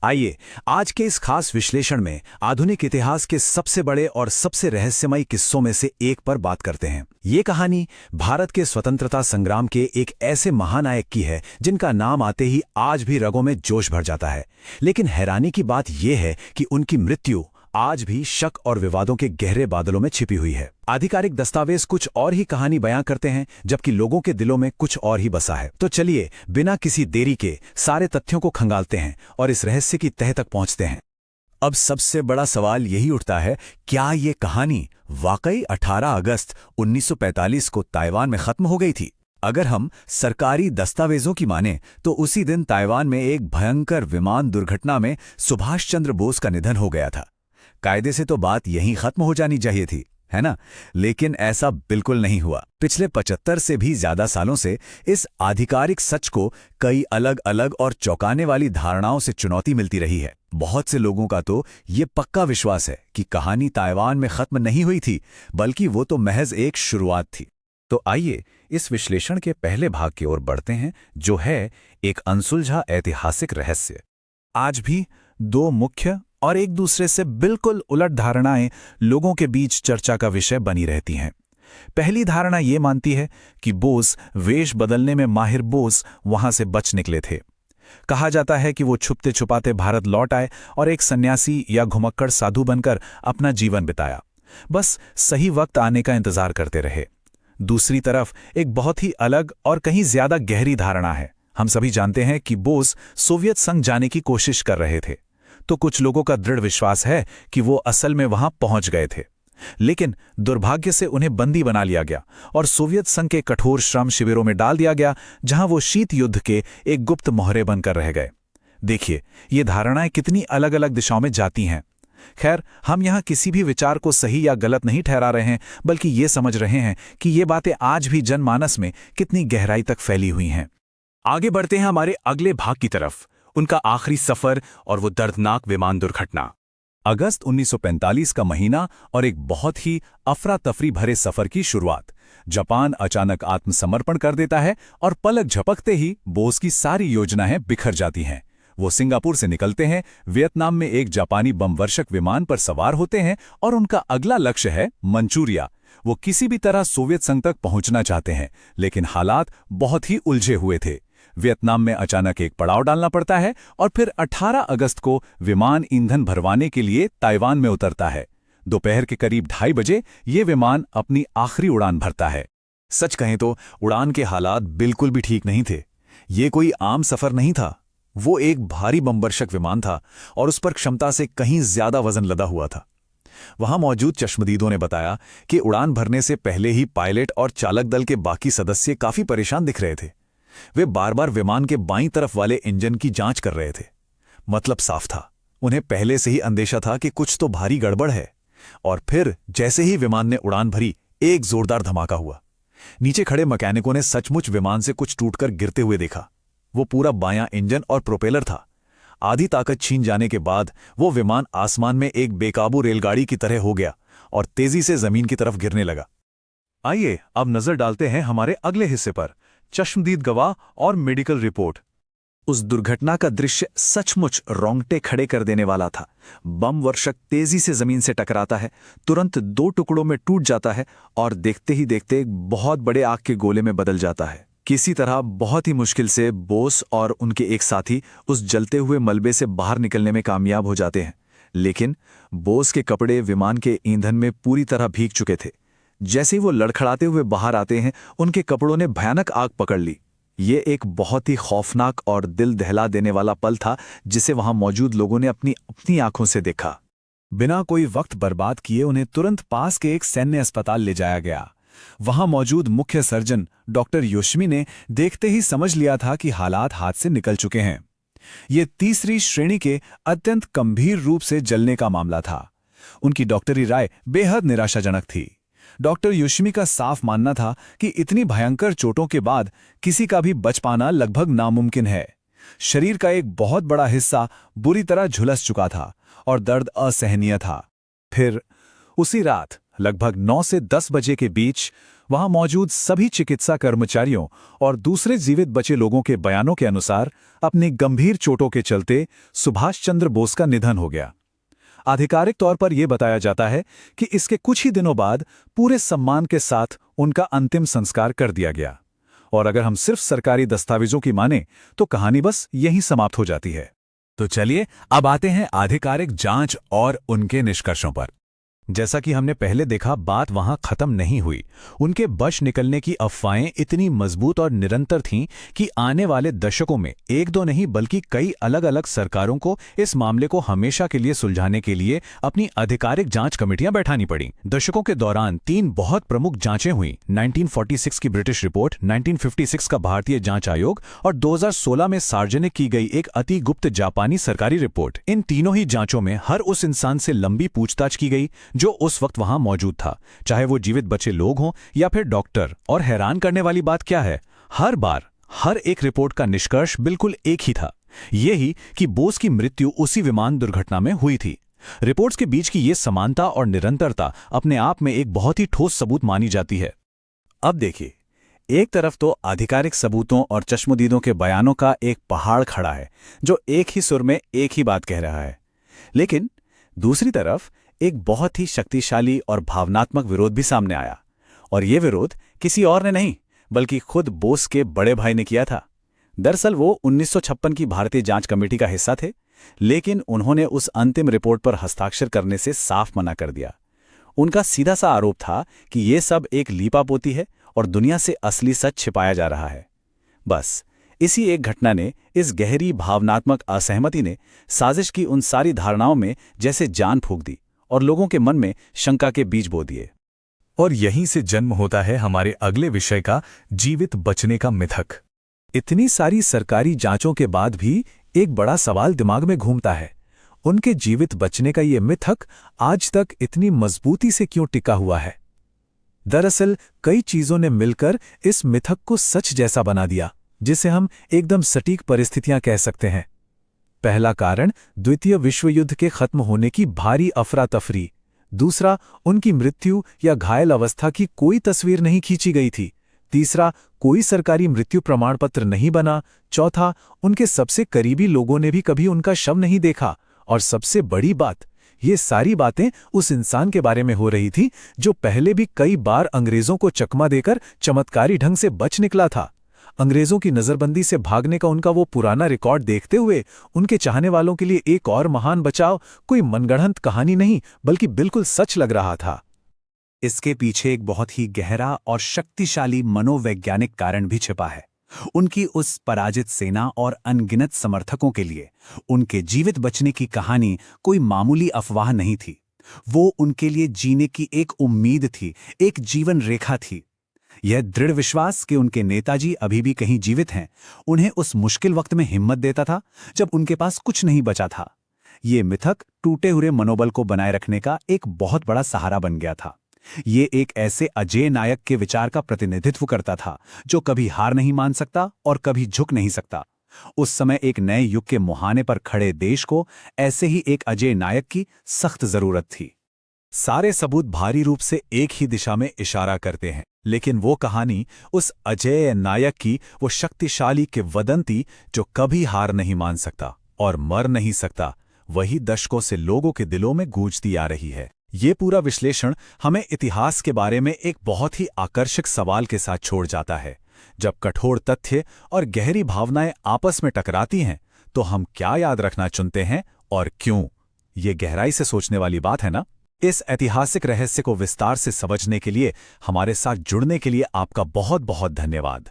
आइए आज के इस खास विश्लेषण में आधुनिक इतिहास के सबसे बड़े और सबसे रहस्यमयी किस्सों में से एक पर बात करते हैं। ये कहानी भारत के स्वतंत्रता संग्राम के एक ऐसे महानायक की है जिनका नाम आते ही आज भी रगों में जोश भर जाता है। लेकिन हैरानी की बात यह है कि उनकी मृत्यु आज भी शक और विवादों के गहरे बादलों में छिपी हुई है। आधिकारिक दस्तावेज कुछ और ही कहानी बयां करते हैं, जबकि लोगों के दिलों में कुछ और ही बसा है। तो चलिए बिना किसी देरी के सारे तथ्यों को खंगालते हैं और इस रहस्य की तह तक पहुंचते हैं। अब सबसे बड़ा सवाल यही उठता है, क्या ये कहानी वाकई 18 अगस्त 1945 को ताइवान में खत्म हो गई थी? अगर हम सरकारी दस्तावेजों की माने तो उसी दिन ताइवान में एक भयंकर विमान दुर्घटना में सुभाष चंद्र बोस का निधन हो गया था। कायदे से तो बात यहीं खत्म हो जानी चाहिए थी, है ना? लेकिन ऐसा बिल्कुल नहीं हुआ। पिछले 75 से भी ज्यादा सालों से इस आधिकारिक सच को कई अलग अलग और चौंकाने वाली धारणाओं से चुनौती मिलती रही है। बहुत से लोगों का तो ये पक्का विश्वास है कि कहानी ताइवान में खत्म नहीं हुई थी, बल्कि वो तो महज एक शुरुआत थी। तो आइए इस विश्लेषण के पहले भाग की ओर बढ़ते हैं, जो है एक अनसुलझा ऐतिहासिक रहस्य। आज भी दो मुख्य और एक दूसरे से बिल्कुल उलट धारणाएं लोगों के बीच चर्चा का विषय बनी रहती हैं। पहली धारणा ये मानती है कि बोस वेश बदलने में माहिर बोस वहां से बच निकले थे। कहा जाता है कि वो छुपते छुपाते भारत लौट आए और एक सन्यासी या घुमक्कड़ साधु बनकर अपना जीवन बिताया, बस सही वक्त आने का इंतजार करते रहे। दूसरी तरफ एक बहुत ही अलग और कहीं ज्यादा गहरी धारणा है। हम सभी जानते हैं कि बोस सोवियत संघ जाने की कोशिश कर रहे थे, तो कुछ लोगों का दृढ़ विश्वास है कि वो असल में वहां पहुंच गए थे, लेकिन दुर्भाग्य से उन्हें बंदी बना लिया गया और सोवियत संघ के कठोर श्रम शिविरों में डाल दिया गया, जहां वो शीत युद्ध के एक गुप्त मोहरे बनकर रह गए। देखिए, ये धारणाएं कितनी अलग अलग दिशाओं में जाती हैं। खैर, हम यहां किसी भी विचार को सही या गलत नहीं ठहरा रहे हैं, बल्कि ये समझ रहे हैं कि ये बातें आज भी जनमानस में कितनी गहराई तक फैली हुई हैं। आगे बढ़ते हैं हमारे अगले भाग की तरफ, उनका आखिरी सफर और वो दर्दनाक विमान दुर्घटना। अगस्त 1945 का महीना और एक बहुत ही अफरा तफरी भरे सफर की शुरुआत। जापान अचानक आत्मसमर्पण कर देता है और पलक झपकते ही बोस की सारी योजनाएं बिखर जाती हैं। वो सिंगापुर से निकलते हैं, वियतनाम में एक जापानी बमवर्षक विमान पर सवार होते हैं और उनका अगला लक्ष्य है मंचूरिया। वो किसी भी तरह सोवियत संघ तक पहुंचना चाहते हैं, लेकिन हालात बहुत ही उलझे हुए थे। वियतनाम में अचानक एक पड़ाव डालना पड़ता है और फिर 18 अगस्त को विमान ईंधन भरवाने के लिए ताइवान में उतरता है। दोपहर के करीब 2:30 बजे ये विमान अपनी आखिरी उड़ान भरता है। सच कहें तो उड़ान के हालात बिल्कुल भी ठीक नहीं थे। ये कोई आम सफर नहीं था, वो एक भारी बमवर्षक विमान था और उस पर क्षमता से कहीं ज्यादा वजन लदा हुआ था। वहां मौजूद चश्मदीदों ने बताया कि उड़ान भरने से पहले ही पायलट और चालक दल के बाकी सदस्य काफी परेशान दिख रहे थे। वे बार बार विमान के बाईं तरफ वाले इंजन की जांच कर रहे थे। मतलब साफ था, उन्हें पहले से ही अंदेशा था कि कुछ तो भारी गड़बड़ है। और फिर जैसे ही विमान ने उड़ान भरी, एक जोरदार धमाका हुआ। नीचे खड़े मैकेनिकों ने सचमुच विमान से कुछ टूटकर गिरते हुए देखा। वो पूरा बायां इंजन और प्रोपेलर था। आधी ताकत छीन जाने के बाद वो विमान आसमान में एक बेकाबू रेलगाड़ी की तरह हो गया और तेजी से जमीन की तरफ गिरने लगा। आइए अब नजर डालते हैं हमारे अगले हिस्से पर, चश्मदीद गवाह और मेडिकल रिपोर्ट। उस दुर्घटना का दृश्य सचमुच रोंगटे खड़े कर देने वाला था। बम वर्षक तेजी से जमीन से टकराता है, तुरंत 2 टुकड़ों में टूट जाता है और देखते ही देखते एक बहुत बड़े आग के गोले में बदल जाता है। किसी तरह बहुत ही मुश्किल से बोस और उनके एक साथी उस जलते हुए मलबे से बाहर निकलने में कामयाब हो जाते हैं, लेकिन बोस के कपड़े विमान के ईंधन में पूरी तरह भीग चुके थे। जैसे ही वो लड़खड़ाते हुए बाहर आते हैं, उनके कपड़ों ने भयानक आग पकड़ ली। ये एक बहुत ही खौफनाक और दिल दहला देने वाला पल था, जिसे वहां मौजूद लोगों ने अपनी आंखों से देखा। बिना कोई वक्त बर्बाद किए उन्हें तुरंत पास के एक सैन्य अस्पताल ले जाया गया। वहां मौजूद मुख्य सर्जन डॉक्टर योशिमी ने देखते ही समझ लिया था कि हालात हाथ से निकल चुके हैं। ये तीसरी श्रेणी के अत्यंत गंभीर रूप से जलने का मामला था। उनकी डॉक्टरी राय बेहद निराशाजनक थी। डॉक्टर योशिमी का साफ मानना था कि इतनी भयंकर चोटों के बाद किसी का भी बच पाना लगभग नामुमकिन है। शरीर का एक बहुत बड़ा हिस्सा बुरी तरह झुलस चुका था और दर्द असहनीय था। फिर उसी रात लगभग 9 से 10 बजे के बीच वहां मौजूद सभी चिकित्सा कर्मचारियों और दूसरे जीवित बचे लोगों के बयानों के अनुसार अपनी गंभीर चोटों के चलते सुभाष चंद्र बोस का निधन हो गया। आधिकारिक तौर पर यह बताया जाता है कि इसके कुछ ही दिनों बाद पूरे सम्मान के साथ उनका अंतिम संस्कार कर दिया गया। और अगर हम सिर्फ सरकारी दस्तावेजों की माने तो कहानी बस यहीं समाप्त हो जाती है। तो चलिए अब आते हैं आधिकारिक जांच और उनके निष्कर्षों पर। जैसा कि हमने पहले देखा, बात वहां खत्म नहीं हुई। उनके बच निकलने की अफवाहें इतनी मजबूत और निरंतर थीं कि आने वाले दशकों में एक दो नहीं बल्कि कई अलग अलग सरकारों को इस मामले को हमेशा के लिए सुलझाने के लिए अपनी आधिकारिक जांच कमेटियां बैठानी पड़ी। दशकों के दौरान 3 बहुत प्रमुख जांचें हुई: 1946 की ब्रिटिश रिपोर्ट, 1956 का भारतीय जांच आयोग और 2016 में सार्वजनिक की गई एक अति गुप्त जापानी सरकारी रिपोर्ट। इन तीनों ही जांचों में हर उस इंसान से लंबी पूछताछ की गई जो उस वक्त वहां मौजूद था, चाहे वो जीवित बचे लोग हों या फिर डॉक्टर। और हैरान करने वाली बात क्या है, हर बार हर एक रिपोर्ट का निष्कर्ष बिल्कुल एक ही था, यही कि बोस की मृत्यु उसी विमान दुर्घटना में हुई थी। रिपोर्ट्स के बीच की ये समानता और निरंतरता अपने आप में एक बहुत ही ठोस सबूत मानी जाती है। अब देखिए, एक तरफ तो आधिकारिक सबूतों और चश्मदीदों के बयानों का एक पहाड़ खड़ा है जो एक ही सुर में एक ही बात कह रहा है, लेकिन दूसरी तरफ एक बहुत ही शक्तिशाली और भावनात्मक विरोध भी सामने आया। और यह विरोध किसी और ने नहीं बल्कि खुद बोस के बड़े भाई ने किया था। दरअसल वो 1956 की भारतीय जांच कमेटी का हिस्सा थे, लेकिन उन्होंने उस अंतिम रिपोर्ट पर हस्ताक्षर करने से साफ मना कर दिया। उनका सीधा सा आरोप था कि यह सब एक लीपापोती है और दुनिया से असली सच छिपाया जा रहा है। बस इसी एक घटना ने, इस गहरी भावनात्मक असहमति ने साजिश की उन सारी धारणाओं में जैसे जान फूंक दी और लोगों के मन में शंका के बीज बो दिए। और यहीं से जन्म होता है हमारे अगले विषय का, जीवित बचने का मिथक। इतनी सारी सरकारी जांचों के बाद भी एक बड़ा सवाल दिमाग में घूमता है, उनके जीवित बचने का ये मिथक आज तक इतनी मजबूती से क्यों टिका हुआ है? दरअसल कई चीजों ने मिलकर इस मिथक को सच जैसा बना दिया, जिसे हम एकदम सटीक परिस्थितियां कह सकते हैं। पहला कारण द्वितीय विश्व युद्ध के खत्म होने की भारी अफरा तफरी। दूसरा, उनकी मृत्यु या घायल अवस्था की कोई तस्वीर नहीं खींची गई थी। तीसरा, कोई सरकारी मृत्यु प्रमाण पत्र नहीं बना। चौथा, उनके सबसे करीबी लोगों ने भी कभी उनका शव नहीं देखा। और सबसे बड़ी बात, ये सारी बातें उस इंसान के बारे में हो रही थी जो पहले भी कई बार अंग्रेजों को चकमा देकर चमत्कारी ढंग से बच निकला था। अंग्रेजों की नजरबंदी से भागने का उनका वो पुराना रिकॉर्ड देखते हुए उनके चाहने वालों के लिए एक और महान बचाव कोई मनगढ़ंत कहानी नहीं बल्कि बिल्कुल सच लग रहा था। इसके पीछे एक बहुत ही गहरा और शक्तिशाली मनोवैज्ञानिक कारण भी छिपा है। उनकी उस पराजित सेना और अनगिनत समर्थकों के लिए उनके जीवित बचने की कहानी कोई मामूली अफवाह नहीं थी। वो उनके लिए जीने की एक उम्मीद थी, एक जीवन रेखा थी। यह दृढ़ विश्वास कि उनके नेताजी अभी भी कहीं जीवित हैं, उन्हें उस मुश्किल वक्त में हिम्मत देता था जब उनके पास कुछ नहीं बचा था। ये मिथक टूटे हुए मनोबल को बनाए रखने का एक बहुत बड़ा सहारा बन गया था। ये एक ऐसे अजेय नायक के विचार का प्रतिनिधित्व करता था जो कभी हार नहीं मान सकता और कभी झुक नहीं सकता। उस समय एक नए युग के मुहाने पर खड़े देश को ऐसे ही एक अजेय नायक की सख्त जरूरत थी। सारे सबूत भारी रूप से एक ही दिशा में इशारा करते हैं, लेकिन वो कहानी उस अजेय नायक की, वो शक्तिशाली किंवदंती जो कभी हार नहीं मान सकता और मर नहीं सकता, वही दशकों से लोगों के दिलों में गूंजती आ रही है। ये पूरा विश्लेषण हमें इतिहास के बारे में एक बहुत ही आकर्षक सवाल के साथ छोड़ जाता है। जब कठोर तथ्य और गहरी भावनाएं आपस में टकराती हैं, तो हम क्या याद रखना चुनते हैं और क्यों? ये गहराई से सोचने वाली बात है ना? इस ऐतिहासिक रहस्य को विस्तार से समझने के लिए, हमारे साथ जुड़ने के लिए आपका बहुत बहुत धन्यवाद।